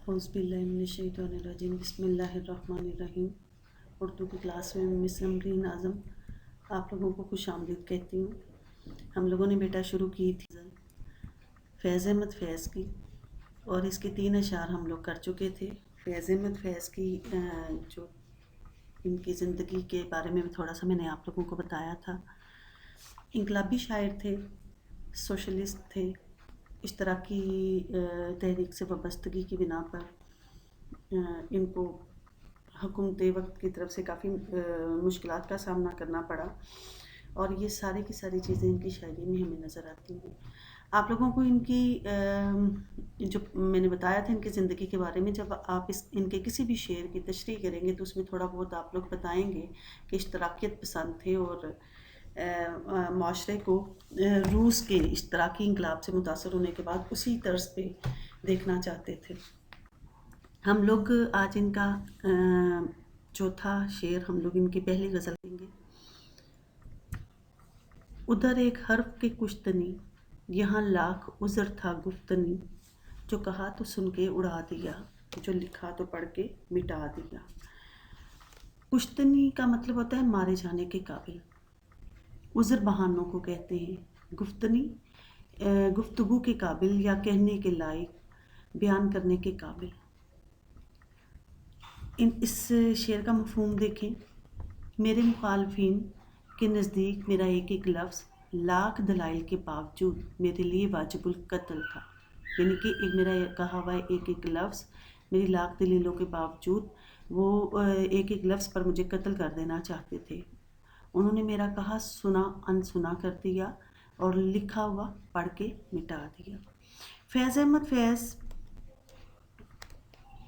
اعوذ باللہ من الشیطان الرجیم بسم اللہ الرحمن الرحیم۔ اردو کی کلاس میں مس امرین اعظم آپ لوگوں کو خوش آمدید کہتی ہوں۔ ہم لوگوں نے بیٹا شروع کی تھی فیض احمد فیض کی، اور اس کے 3 اشعار ہم لوگ کر چکے تھے۔ فیض احمد فیض کی جو ان کی زندگی کے بارے میں تھوڑا سا میں نے آپ لوگوں کو بتایا تھا۔ انقلابی شاعر تھے، سوشلسٹ تھے، اشتراکی تحریک سے وابستگی کی بنا پر ان کو حکومت وقت کی طرف سے کافی مشکلات کا سامنا کرنا پڑا، اور یہ ساری کی ساری چیزیں ان کی شاعری میں ہمیں نظر آتی ہیں۔ آپ لوگوں کو ان کی جو میں نے بتایا تھا ان کی زندگی کے بارے میں، جب آپ ان کے کسی بھی شعر کی تشریح کریں گے تو اس میں تھوڑا بہت آپ لوگ بتائیں گے کہ اشتراکیت پسند تھے اور معاشرے کو روس کے اشتراکی انقلاب سے متاثر ہونے کے بعد اسی طرز پہ دیکھنا چاہتے تھے۔ ہم لوگ آج ان کا چوتھا شعر ہم لوگ ان کی پہلی غزل لیں گے۔ ادھر ایک حرف کے کشتنی، یہاں لاکھ عذر تھا گفتنی، جو کہا تو سن کے اڑا دیا، جو لکھا تو پڑھ کے مٹا دیا۔ کشتنی کا مطلب ہوتا ہے مارے جانے کے قابل، عذر بہانوں کو کہتے ہیں، گفتنی گفتگو کے قابل یا کہنے کے لائق، بیان کرنے کے قابل۔ اس شعر کا مفہوم دیکھیں۔ میرے مخالفین کے نزدیک میرا ایک ایک لفظ لاکھ دلائل کے باوجود میرے لیے واجب القتل تھا، یعنی کہ میرا کہا ہوا ایک ایک لفظ میری لاکھ دلیلوں کے باوجود وہ ایک ایک لفظ پر مجھے قتل کر دینا چاہتے تھے۔ انہوں نے میرا کہا سنا انسنا کر دیا اور لکھا ہوا پڑھ کے مٹا دیا۔ فیض احمد فیض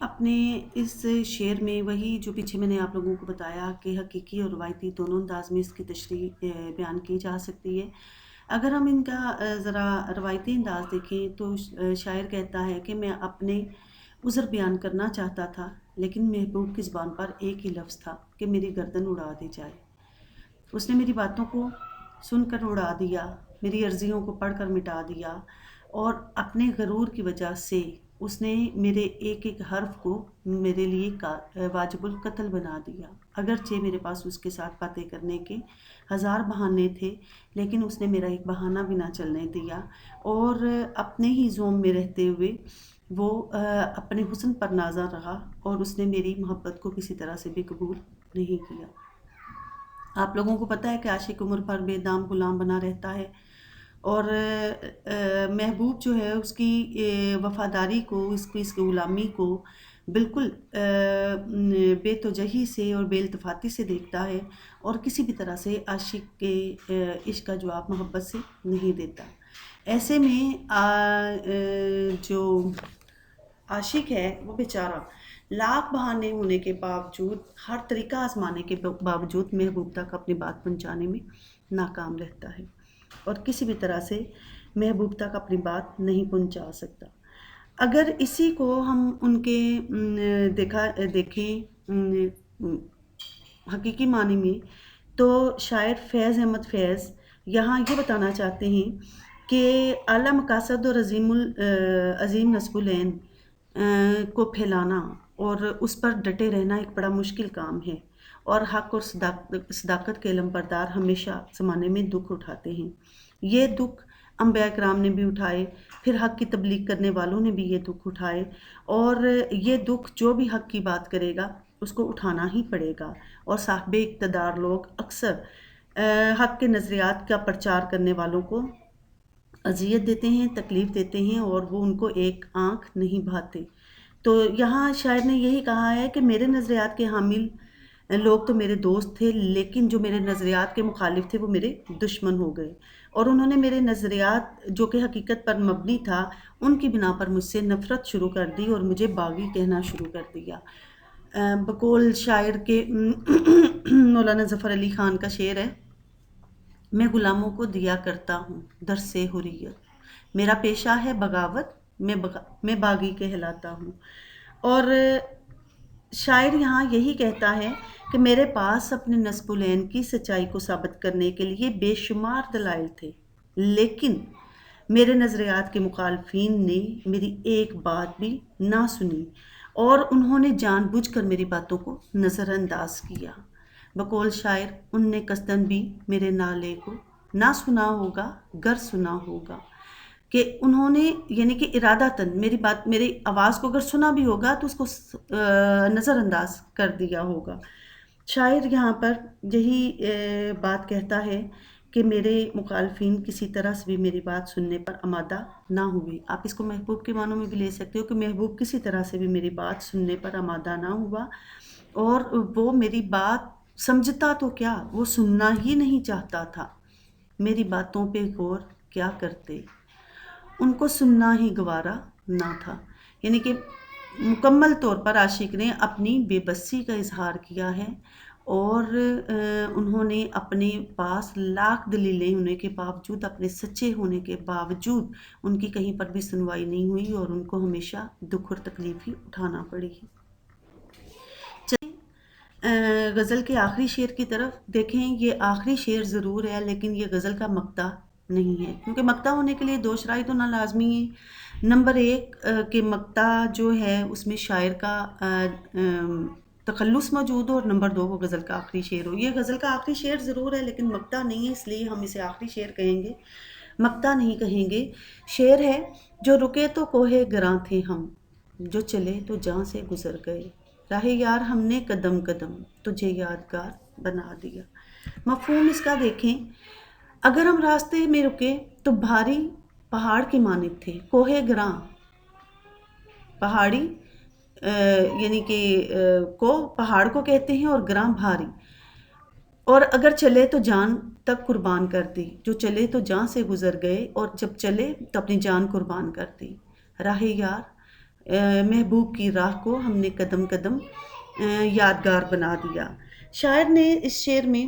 اپنے اس شعر میں وہی جو پیچھے میں نے آپ لوگوں کو بتایا کہ حقیقی اور روایتی دونوں انداز میں اس کی تشریح بیان کی جا سکتی ہے۔ اگر ہم ان کا ذرا روایتی انداز دیکھیں تو شاعر کہتا ہے کہ میں اپنے عذر بیان کرنا چاہتا تھا، لیکن محبوب کی زبان پر ایک ہی لفظ تھا کہ میری گردن اڑا دی جائے۔ اس نے میری باتوں کو سن کر اڑا دیا، میری عرضیوں کو پڑھ کر مٹا دیا، اور اپنے غرور کی وجہ سے اس نے میرے ایک ایک حرف کو میرے لیے واجب القتل بنا دیا۔ اگرچہ میرے پاس اس کے ساتھ باتیں کرنے کے 1000 بہانے تھے، لیکن اس نے میرا ایک بہانہ بھی نہ چلنے دیا، اور اپنے ہی زوم میں رہتے ہوئے وہ اپنے حسن پر نازا رہا، اور اس نے میری محبت کو کسی طرح سے بھی قبول نہیں کیا۔ آپ لوگوں کو پتہ ہے کہ عاشق عمر پر بے دام غلام بنا رہتا ہے، اور محبوب جو ہے اس کی وفاداری کو، اس کی غلامی کو بالکل بے توجہی سے اور بے التفاتی سے دیکھتا ہے، اور کسی بھی طرح سے عاشق کے عشق کا جواب محبت سے نہیں دیتا۔ ایسے میں جو عاشق ہے وہ بیچارہ لاکھ بہانے ہونے کے باوجود، ہر طریقہ آزمانے کے باوجود محبوب تک اپنی بات پہنچانے میں ناکام رہتا ہے، اور کسی بھی طرح سے محبوب تک اپنی بات نہیں پہنچا سکتا۔ اگر اسی کو ہم ان کے دیکھیں حقیقی معنی میں، تو شاعر فیض احمد فیض یہاں یہ بتانا چاہتے ہیں کہ اعلیٰ مقاصد اور عظیم نصب العین کو پھیلانا اور اس پر ڈٹے رہنا ایک بڑا مشکل کام ہے، اور حق اور صداقت کے علم بردار ہمیشہ زمانے میں دکھ اٹھاتے ہیں۔ یہ دکھ انبیاء کرام نے بھی اٹھائے، پھر حق کی تبلیغ کرنے والوں نے بھی یہ دکھ اٹھائے، اور یہ دکھ جو بھی حق کی بات کرے گا اس کو اٹھانا ہی پڑے گا، اور صاحب اقتدار لوگ اکثر حق کے نظریات کا پرچار کرنے والوں کو اذیت دیتے ہیں، تکلیف دیتے ہیں، اور وہ ان کو ایک آنکھ نہیں بھاتے۔ تو یہاں شاعر نے یہی کہا ہے کہ میرے نظریات کے حامل لوگ تو میرے دوست تھے، لیکن جو میرے نظریات کے مخالف تھے وہ میرے دشمن ہو گئے، اور انہوں نے میرے نظریات جو کہ حقیقت پر مبنی تھا ان کی بنا پر مجھ سے نفرت شروع کر دی اور مجھے باغی کہنا شروع کر دیا۔ بقول شاعر کے مولانا ظفر علی خان کا شعر ہے، میں غلاموں کو دیا کرتا ہوں درس حریت، میرا پیشہ ہے بغاوت، میں باغی کہلاتا ہوں۔ اور شاعر یہاں یہی کہتا ہے کہ میرے پاس اپنے نصب العین کی سچائی کو ثابت کرنے کے لیے بے شمار دلائل تھے، لیکن میرے نظریات کے مخالفین نے میری ایک بات بھی نہ سنی اور انہوں نے جان بوجھ کر میری باتوں کو نظر انداز کیا۔ بقول شاعر ان نے قصدن بھی میرے نالے کو نہ سنا ہوگا گر سنا ہوگا، کہ انہوں نے یعنی کہ ارادتاً میری بات میری آواز کو اگر سنا بھی ہوگا تو اس کو نظر انداز کر دیا ہوگا۔ شاعر یہاں پر یہی بات کہتا ہے کہ میرے مخالفین کسی طرح سے بھی میری بات سننے پر آمادہ نہ ہوئے۔ آپ اس کو محبوب کے معنوں میں بھی لے سکتے ہو کہ محبوب کسی طرح سے بھی میری بات سننے پر آمادہ نہ ہوا، اور وہ میری بات سمجھتا تو کیا، وہ سننا ہی نہیں چاہتا تھا۔ میری باتوں پہ غور کیا کرتے، ان کو سننا ہی گوارا نہ تھا۔ یعنی کہ مکمل طور پر عاشق نے اپنی بے بسی کا اظہار کیا ہے، اور انہوں نے اپنے پاس لاکھ دلیلیں ہونے کے باوجود، اپنے سچے ہونے کے باوجود ان کی کہیں پر بھی سنوائی نہیں ہوئی، اور ان کو ہمیشہ دکھ اور تکلیف ہی اٹھانا پڑی۔ غزل کے آخری شعر کی طرف دیکھیں۔ یہ آخری شعر ضرور ہے لیکن یہ غزل کا مقطع نہیں ہے، کیونکہ مقطع ہونے کے لیے دو شرائط ہونا لازمی ہے۔ نمبر ایک کہ مقطع جو ہے اس میں شاعر کا تخلص موجود ہو، اور نمبر دو وہ غزل کا آخری شعر ہو۔ یہ غزل کا آخری شعر ضرور ہے لیکن مقطع نہیں ہے، اس لیے ہم اسے آخری شعر کہیں گے، مقطع نہیں کہیں گے۔ شعر ہے: جو رکے تو کوہ گراں تھے ہم، جو چلے تو جاں سے گزر گئے، راہ یار ہم نے قدم قدم تجھے یادگار بنا دیا۔ مفہوم اس کا دیکھیں، اگر ہم راستے میں رکے تو بھاری پہاڑ کے مانند تھے۔ کوہ گراں پہاڑی یعنی کہ پہاڑ کو کہتے ہیں، اور گراں بھاری، اور اگر چلے تو جان تک قربان کر دی، جو چلے تو جان سے گزر گئے، اور جب چلے تو اپنی جان قربان کر دی۔ راہ یار محبوب کی راہ کو ہم نے قدم قدم یادگار بنا دیا۔ شاعر نے اس شعر میں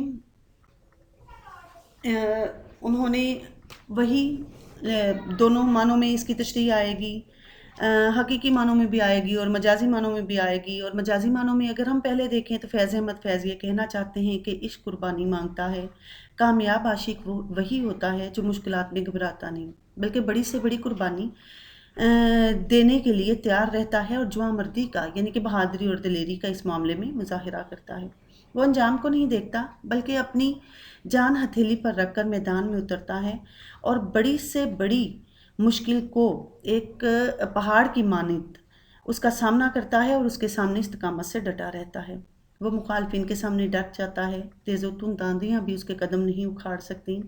انہوں نے وہی دونوں معنوں میں اس کی تشریح آئے گی، حقیقی معنوں میں بھی آئے گی اور مجازی معنوں میں بھی آئے گی۔ اور مجازی معنوں میں اگر ہم پہلے دیکھیں تو فیض احمد فیض یہ کہنا چاہتے ہیں کہ عشق قربانی مانگتا ہے، کامیاب عاشق وہی ہوتا ہے جو مشکلات میں گھبراتا نہیں، بلکہ بڑی سے بڑی قربانی دینے کے لیے تیار رہتا ہے، اور جواں مردی کا یعنی کہ بہادری اور دلیری کا اس معاملے میں مظاہرہ کرتا ہے۔ وہ انجام کو نہیں دیکھتا بلکہ اپنی جان ہتھیلی پر رکھ کر میدان میں اترتا ہے، اور بڑی سے بڑی مشکل کو ایک پہاڑ کی مانند اس کا سامنا کرتا ہے، اور اس کے سامنے استقامت سے ڈٹا رہتا ہے۔ وہ مخالفین کے سامنے ڈٹ جاتا ہے، تیز و تند آندھیاں بھی اس کے قدم نہیں اکھاڑ سکتی،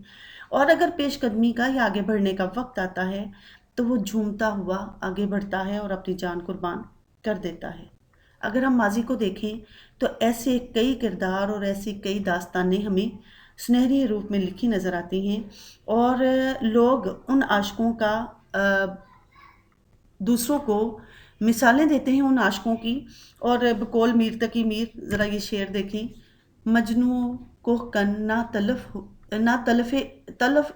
اور اگر پیش قدمی کا یا آگے بڑھنے کا وقت آتا ہے تو وہ جھومتا ہوا آگے بڑھتا ہے اور اپنی جان قربان کر دیتا ہے۔ اگر ہم ماضی کو دیکھیں تو ایسے کئی کردار اور ایسی کئی داستانیں ہمیں سنہری حروف میں لکھی نظر آتی ہیں، اور لوگ ان عاشقوں کا دوسروں کو مثالیں دیتے ہیں ان عاشقوں کی۔ اور بقول میر تقی میر ذرا یہ شعر دیکھیں: مجنوں کو کن نہ تلف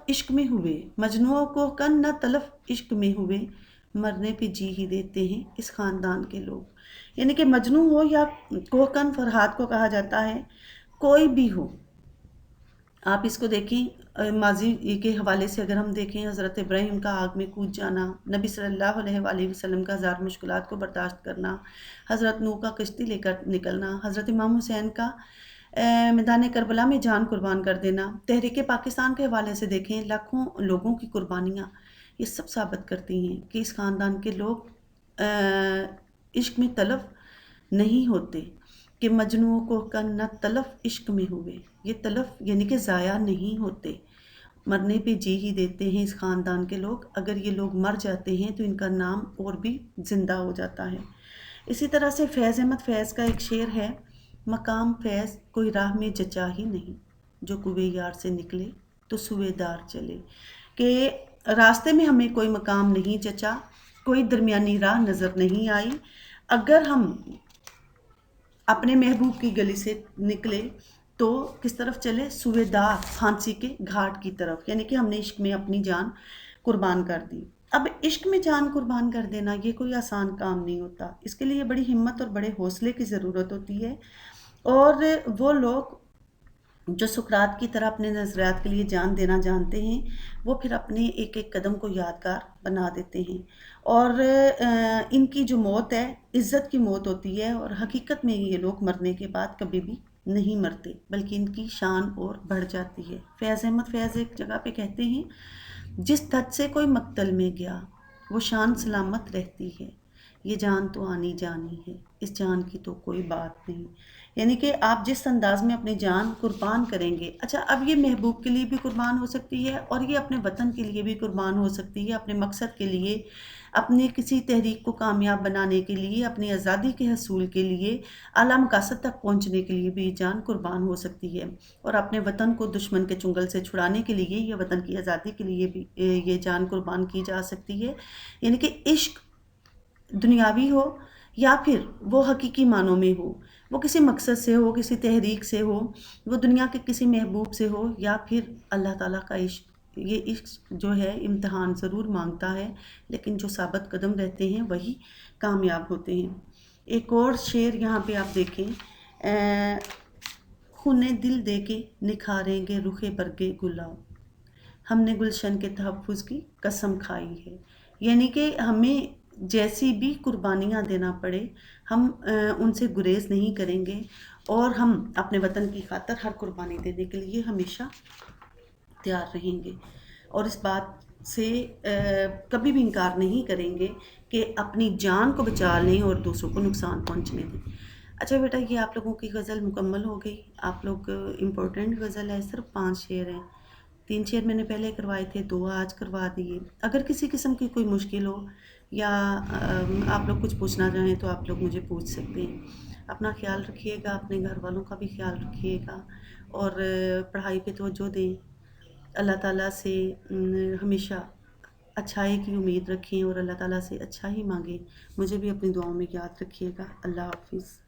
عشق میں ہوئے، مجنوں کو کن نہ تلف عشق میں ہوئے، مرنے پہ جی ہی دیتے ہیں اس خاندان کے لوگ۔ یعنی کہ مجنوں ہو یا کوہکن، فرہاد کو کہا جاتا ہے، کوئی بھی ہو، آپ اس کو دیکھیں ماضی کے حوالے سے اگر ہم دیکھیں، حضرت ابراہیم کا آگ میں کود جانا، نبی صلی اللہ علیہ وآلہ وسلم کا ہزار مشکلات کو برداشت کرنا، حضرت نوح کا کشتی لے کر نکلنا، حضرت امام حسین کا میدان کربلا میں جان قربان کر دینا، تحریک پاکستان کے حوالے سے دیکھیں، لاکھوں لوگوں کی قربانیاں، یہ سب ثابت کرتی ہیں کہ اس خاندان کے لوگ عشق میں تلف نہیں ہوتے، کہ مجنوں کو کن نہ تلف عشق میں ہوئے، یہ تلف یعنی کہ ضائع نہیں ہوتے، مرنے پہ جی ہی دیتے ہیں اس خاندان کے لوگ۔ اگر یہ لوگ مر جاتے ہیں تو ان کا نام اور بھی زندہ ہو جاتا ہے۔ اسی طرح سے فیض احمد فیض کا ایک شعر ہے: مقام فیض کوئی راہ میں جچا ہی نہیں، جو کوے یار سے نکلے تو سوئے دار چلے، کہ راستے میں ہمیں کوئی مقام نہیں جچا، کوئی درمیانی راہ نظر نہیں آئی، اگر ہم اپنے محبوب کی گلی سے نکلے تو کس طرف چلے؟ سوئے دار، پھانسی کے گھاٹ کی طرف، یعنی کہ ہم نے عشق میں اپنی جان قربان کر دی۔ اب عشق میں جان قربان کر دینا یہ کوئی آسان کام نہیں ہوتا، اس کے لیے بڑی ہمت اور بڑے حوصلے کی ضرورت ہوتی ہے، اور وہ لوگ جو سقراط کی طرح اپنے نظریات کے لیے جان دینا جانتے ہیں، وہ پھر اپنے ایک ایک قدم کو یادگار بنا دیتے ہیں، اور ان کی جو موت ہے عزت کی موت ہوتی ہے، اور حقیقت میں یہ لوگ مرنے کے بعد کبھی بھی نہیں مرتے بلکہ ان کی شان اور بڑھ جاتی ہے۔ فیض احمد فیض ایک جگہ پہ کہتے ہیں، جس دھت سے کوئی مقتل میں گیا وہ شان سلامت رہتی ہے، یہ جان تو آنی جانی ہے، اس جان کی تو کوئی بات نہیں۔ یعنی کہ آپ جس انداز میں اپنی جان قربان کریں گے، اچھا اب یہ محبوب کے لیے بھی قربان ہو سکتی ہے اور یہ اپنے وطن کے لیے بھی قربان ہو سکتی ہے، اپنے مقصد کے لیے، اپنے کسی تحریک کو کامیاب بنانے کے لیے، اپنی آزادی کے حصول کے لیے، اعلیٰ مقاصد تک پہنچنے کے لیے بھی یہ جان قربان ہو سکتی ہے، اور اپنے وطن کو دشمن کے چنگل سے چھڑانے کے لیے یا وطن کی آزادی کے لیے بھی یہ جان قربان کی جا سکتی ہے۔ یعنی کہ عشق دنیاوی ہو یا پھر وہ حقیقی معنوں میں ہو، وہ کسی مقصد سے ہو، کسی تحریک سے ہو، وہ دنیا کے کسی محبوب سے ہو، یا پھر اللہ تعالیٰ کا عشق، یہ عشق جو ہے امتحان ضرور مانگتا ہے، لیکن جو ثابت قدم رہتے ہیں وہی کامیاب ہوتے ہیں۔ ایک اور شعر یہاں پہ آپ دیکھیں، خون دل دے کے نکھاریں گے رخ برگے گلاب، ہم نے گلشن کے تحفظ کی قسم کھائی ہے۔ یعنی کہ ہمیں جیسی بھی قربانیاں دینا پڑے، ہم ان سے گریز نہیں کریں گے، اور ہم اپنے وطن کی خاطر ہر قربانی دینے کے لیے ہمیشہ تیار رہیں گے، اور اس بات سے کبھی بھی انکار نہیں کریں گے کہ اپنی جان کو بچا لیں اور دوسروں کو نقصان پہنچنے دیں۔ اچھا بیٹا، یہ آپ لوگوں کی غزل مکمل ہو گئی۔ آپ لوگ امپورٹنٹ غزل ہے، صرف 5 شعر ہیں، 3 شعر میں نے پہلے کروائے تھے، 2 آج کروا دیے۔ اگر کسی قسم کی کوئی مشکل ہو یا آپ لوگ کچھ پوچھنا چاہیں تو آپ لوگ مجھے پوچھ سکتے ہیں۔ اپنا خیال رکھیے گا، اپنے گھر والوں کا بھی خیال رکھیے گا، اور پڑھائی پہ توجہ دیں۔ اللہ تعالیٰ سے ہمیشہ اچھائی کی امید رکھیں اور اللہ تعالیٰ سے اچھا ہی مانگیں۔ مجھے بھی اپنی دعاؤں میں یاد رکھیے گا۔ اللہ حافظ۔